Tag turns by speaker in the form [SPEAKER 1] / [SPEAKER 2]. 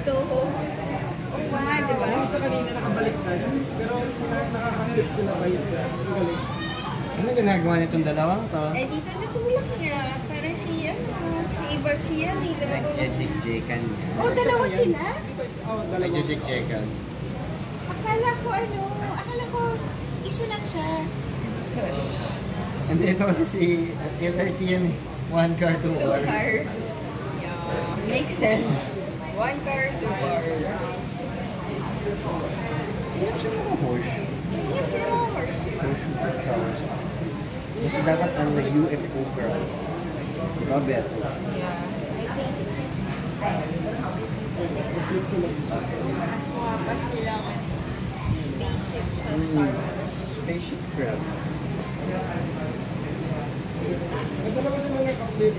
[SPEAKER 1] dito. Oh, wow. Diba?
[SPEAKER 2] Yung sa kanina nakabalik na. Pero nakakakip sila ba yun sa galing?
[SPEAKER 3] Ano ginagawa nitong dalawang to?
[SPEAKER 1] Eh, dito natulak niya. Para siya, siya, dito natulak.
[SPEAKER 3] Nag-jek-jekan niya.
[SPEAKER 1] Oh, dalawa sila?
[SPEAKER 3] Nag-jek-jekan.
[SPEAKER 1] Akala ko, isa lang siya.
[SPEAKER 3] And ito kasi si LRT yan eh. One car, two bar.
[SPEAKER 1] Yeah, makes sense. One car, two bar.
[SPEAKER 3] Hindi siya mga horse.
[SPEAKER 1] Hindi sila mga horse.
[SPEAKER 3] Horse towers. Kasi dapat ang UFO girl. Robert.
[SPEAKER 1] Yeah, I think mas mukha pa silang spaceship sa Star Wars.
[SPEAKER 3] Spaceship crab.
[SPEAKER 2] Nagdala kasi mga kapit.